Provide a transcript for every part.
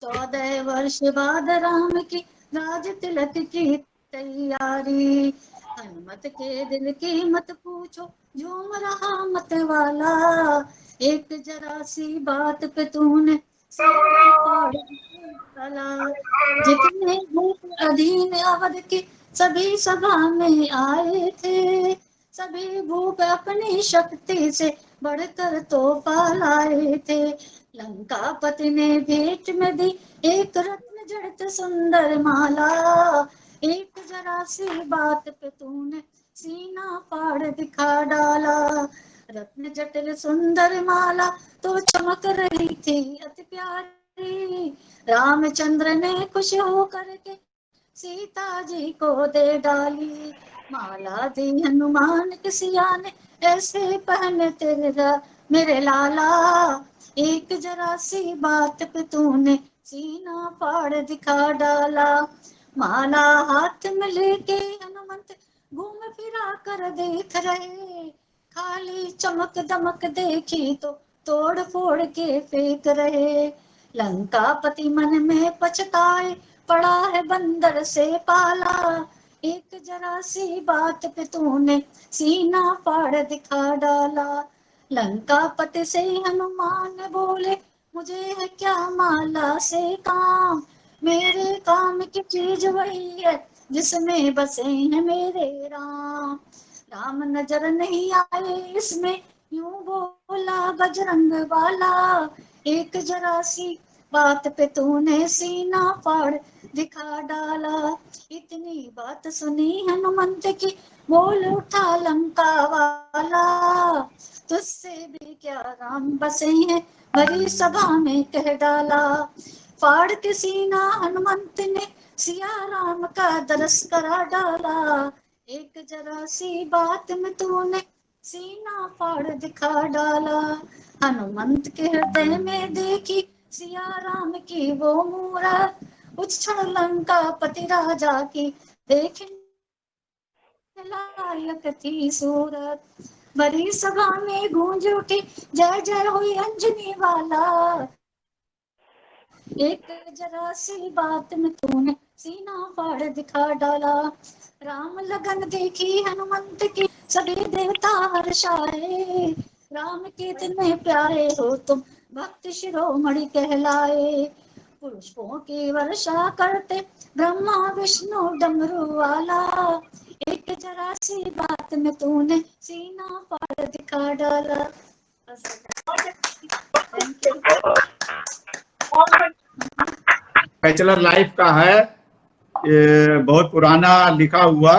14 वर्ष बाद राम की राज तिलक की तैयारी। हनुमत के दिल की मत पूछो, झूम रहा मत वाला। एक जरा सी बात पे तूने सीना फाड़ डाला। जितने भूत अधीन अवध के सभी सभा में आए थे, सभी भूप अपनी शक्ति से बढ़कर तोहफा लाए थे। लंकापति ने भेंट में दी एक रत्न जड़ित सुंदर माला। एक जरा सी बात पे तूने सीना फाड़ दिखा डाला। रत्न जटिल सुंदर माला तो चमक रही थी अति प्यारी। रामचंद्र ने खुश होकर के सीता जी को दे डाली। माला दी हनुमान के सिया ने, ऐसे पहन तेरा मेरे लाला। एक जरा सी बात पे तूने सीना फाड़ दिखा डाला। माला हाथ में लेके हनुमंत घूम फिरा कर देख रहे। खाली चमक दमक देखी तो तोड़ फोड़ के फेंक रहे। लंकापति मन में पछताए, पड़ा है बंदर से पाला। एक जरा सी बात पे तूने सीना फाड़ दिखा डाला। लंकापति से हनुमान बोले, मुझे है क्या माला से काम। मेरे काम की चीज वही है जिसमें बसे हैं मेरे राम। राम नजर नहीं आए इसमें, यूं बोला बजरंग वाला। एक जरा सी बात पे तूने सीना फाड़ दिखा डाला। इतनी बात सुनी हनुमंत की, बोल उठा लंका वाला। तुझसे भी क्या राम बसे हैं, भरी सभा में कह डाला। फाड़ के सीना हनुमंत ने सिया राम का दरस करा डाला। एक जरा सी बात में तूने सीना फाड़ दिखा डाला। हनुमंत के हृदय में देखी सिया राम की वो मूरत, उस क्षण लंका पति राजा की देखने लायक थी सूरत। बड़ी सभा में गूंज उठी जय जय हुई अंजनी वाला। एक जरा सी बात में तूने सीना फाड़ दिखा डाला। राम लगन देखी हनुमंत की, सभी देवता हर्षाए। राम के इतने प्यारे हो तुम, भक्त शिरोमणि कहलाए। पुष्पों की वर्षा करते ब्रह्मा विष्णु डमरू वाला। एक जरा सी बात में तूने सीना फाड़ दिखा डाला। Thank you. बैचलर लाइफ का है, ये बहुत पुराना लिखा हुआ,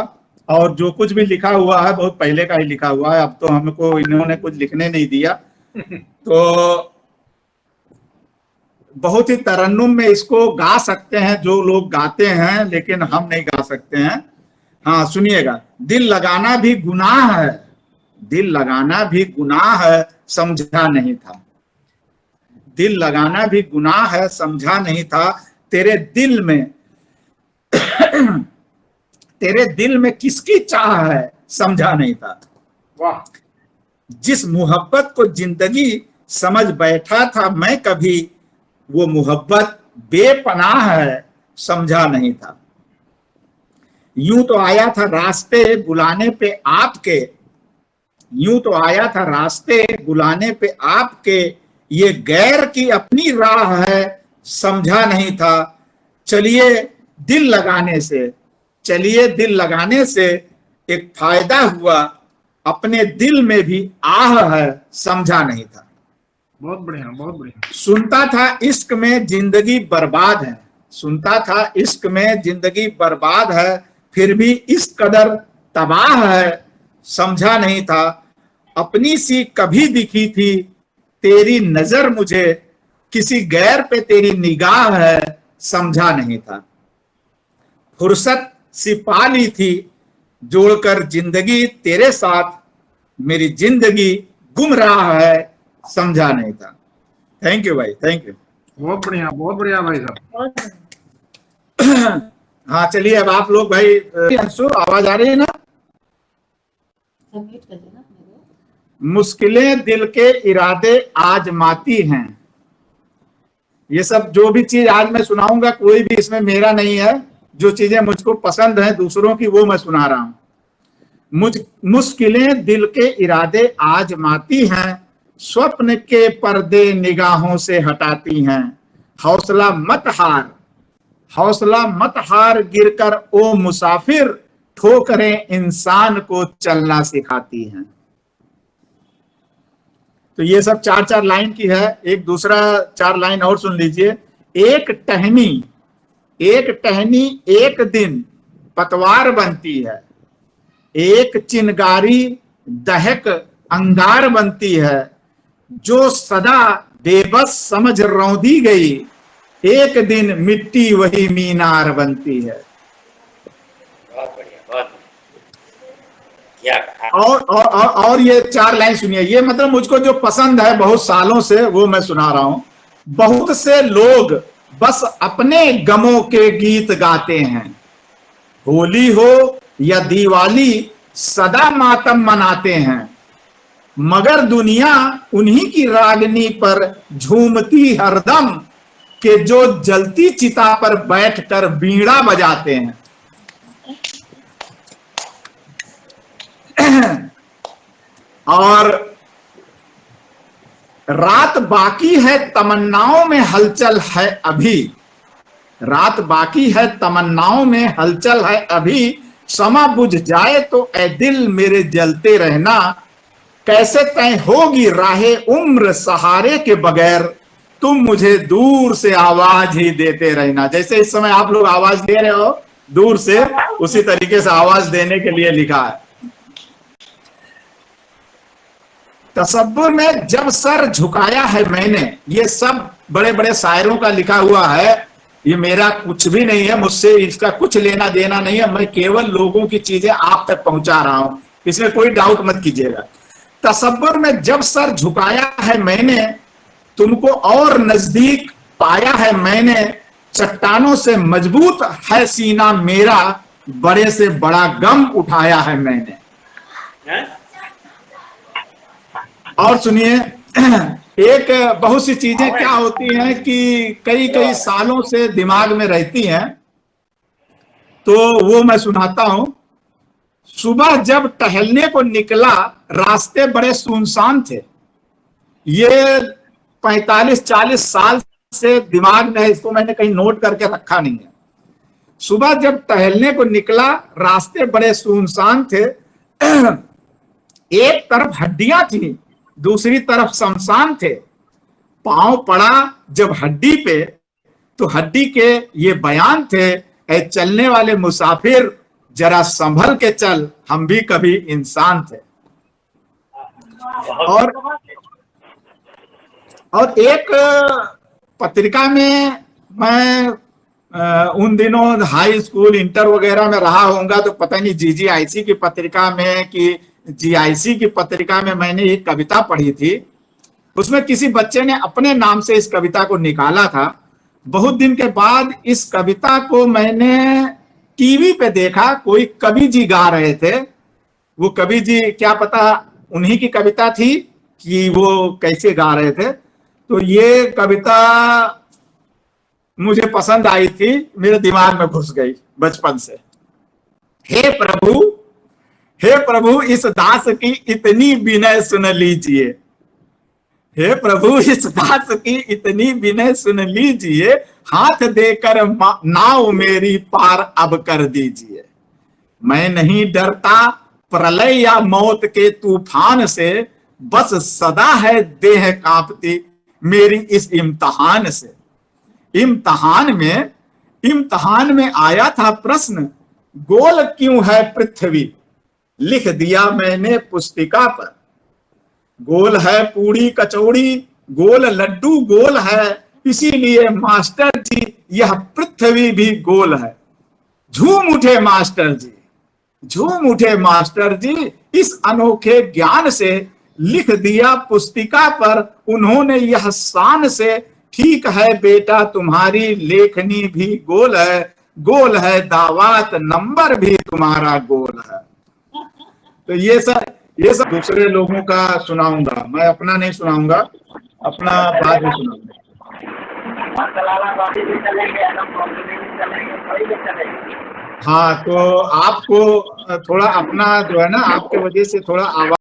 और जो कुछ भी लिखा हुआ है बहुत पहले का ही लिखा हुआ है। अब तो हमको इन्होंने कुछ लिखने नहीं दिया, तो बहुत ही तरन्नुम में इसको गा सकते हैं जो लोग गाते हैं, लेकिन हम नहीं गा सकते हैं। हाँ सुनिएगा। दिल लगाना भी गुनाह है, दिल लगाना भी गुनाह है, समझा नहीं था। दिल लगाना भी गुनाह है, समझा नहीं था। तेरे दिल में किसकी चाह है, समझा नहीं था। वाह। जिस मोहब्बत को जिंदगी समझ बैठा था मैं कभी, वो मोहब्बत बेपनाह है, समझा नहीं था। यूं तो आया था रास्ते बुलाने पे आपके, यूं तो आया था रास्ते बुलाने पे आपके, ये गैर की अपनी राह है, समझा नहीं था। चलिए दिल लगाने से, चलिए दिल लगाने से एक फायदा हुआ, अपने दिल में भी आह है, समझा नहीं था। बहुत बढ़िया, बहुत बढ़िया। सुनता था इश्क में जिंदगी बर्बाद है, सुनता था इश्क में जिंदगी बर्बाद है, फिर भी इस कदर तबाह है, समझा नहीं था। अपनी सी कभी दिखी थी तेरी नजर मुझे, किसी गैर पे तेरी निगाह है, समझा नहीं था। फुर्सत सी पा ली थी जोड़कर जिंदगी तेरे साथ, मेरी जिंदगी गुमराह है, समझा नहीं था। थैंक यू भाई, थैंक यू। बहुत बढ़िया भाई साहब। हाँ चलिए अब आप लोग भाई, आवाज आ रही है ना? मुश्किलें दिल के इरादे आजमाती हैं, ये सब जो भी चीज आज मैं सुनाऊंगा कोई भी इसमें मेरा नहीं है, जो चीजें मुझको पसंद हैं दूसरों की वो मैं सुना रहा हूं। मुश्किलें दिल के इरादे आजमाती हैं, स्वप्न के पर्दे निगाहों से हटाती हैं। हौसला मत हार, हौसला मत हार, गिरकर ओ मुसाफिर, ठोकरें इंसान को चलना सिखाती हैं। तो ये सब 4-4 लाइन की है। एक दूसरा 4 लाइन और सुन लीजिए। एक टहनी एक दिन पतवार बनती है, एक चिनगारी दहक अंगार बनती है। जो सदा बेबस समझ रौंदी गई, एक दिन मिट्टी वही मीनार बनती है। बहुत बढ़िया, बहुत बढ़िया। और ये 4 लाइन सुनिए। ये मतलब मुझको जो पसंद है बहुत सालों से वो मैं सुना रहा हूं। बहुत से लोग बस अपने गमों के गीत गाते हैं, होली हो या दिवाली सदा मातम मनाते हैं। मगर दुनिया उन्हीं की रागनी पर झूमती हरदम, कि जो जलती चिता पर बैठकर बीड़ा बजाते हैं। और रात बाकी है तमन्नाओं में हलचल है अभी, रात बाकी है तमन्नाओं में हलचल है अभी। समा बुझ जाए तो ए दिल मेरे जलते रहना, कैसे तय होगी राहे उम्र सहारे के बगैर, तुम मुझे दूर से आवाज ही देते रहना। जैसे इस समय आप लोग आवाज दे रहे हो दूर से, उसी तरीके से आवाज देने के लिए लिखा है। तसब्बुर में जब सर झुकाया है मैंने, ये सब बड़े बड़े शायरों का लिखा हुआ है, ये मेरा कुछ भी नहीं है, मुझसे इसका कुछ लेना देना नहीं है। मैं केवल लोगों की चीजें आप तक पहुंचा रहा हूं, इसमें कोई डाउट मत कीजिएगा। तसब्बुर में जब सर झुकाया है मैंने, तुमको और नजदीक पाया है मैंने। चट्टानों से मजबूत है सीना मेरा, बड़े से बड़ा गम उठाया है मैंने। और सुनिए, एक बहुत सी चीजें क्या होती हैं कि कई कई सालों से दिमाग में रहती हैं, तो वो मैं सुनाता हूं। सुबह जब टहलने को निकला, रास्ते बड़े सुनसान थे। ये 45-40 साल से दिमाग में है, इसको मैंने कहीं नोट करके रखा नहीं है। सुबह जब टहलने को निकला, रास्ते बड़े सुनसान थे। एक तरफ हड्डियां थी, दूसरी तरफ शमशान थे। पांव पड़ा जब हड्डी पे, तो हड्डी के ये बयान थे, ऐ चलने वाले मुसाफिर जरा संभल के चल, हम भी कभी इंसान थे। और एक पत्रिका में मैं उन दिनों हाई स्कूल इंटर वगैरह में रहा होऊंगा, तो पता नहीं GGIC की पत्रिका में कि GIC की पत्रिका में मैंने एक कविता पढ़ी थी। उसमें किसी बच्चे ने अपने नाम से इस कविता को निकाला था। बहुत दिन के बाद इस कविता को मैंने टीवी पे देखा, कोई कवि जी गा रहे थे। वो कवि जी क्या पता उन्हीं की कविता थी कि वो कैसे गा रहे थे। तो ये कविता मुझे पसंद आई थी, मेरे दिमाग में घुस गई बचपन से। हे प्रभु इस दास की इतनी विनय सुन लीजिए, हे प्रभु इस दास की इतनी विनय सुन लीजिए, हाथ देकर नाव मेरी पार अब कर दीजिए। मैं नहीं डरता प्रलय या मौत के तूफान से, बस सदा है देह कांपती मेरी इस इम्तिहान से। इम्तिहान में आया था प्रश्न, गोल क्यों है पृथ्वी, लिख दिया मैंने पुस्तिका पर। गोल है पूड़ी कचौड़ी, गोल लड्डू गोल है, इसीलिए मास्टर जी यह पृथ्वी भी गोल है। झूम उठे मास्टर जी, झूम उठे मास्टर जी, इस अनोखे ज्ञान से लिख दिया पुस्तिका पर उन्होंने यह शान से। ठीक है बेटा तुम्हारी लेखनी भी गोल है, गोल है दावात नंबर भी तुम्हारा गोल है। तो ये सब दूसरे लोगों का सुनाऊंगा, मैं अपना नहीं सुनाऊंगा, अपना बाद में सुनाऊंगा। हाँ, तो आपको थोड़ा अपना जो है ना, आपके वजह से थोड़ा आवाज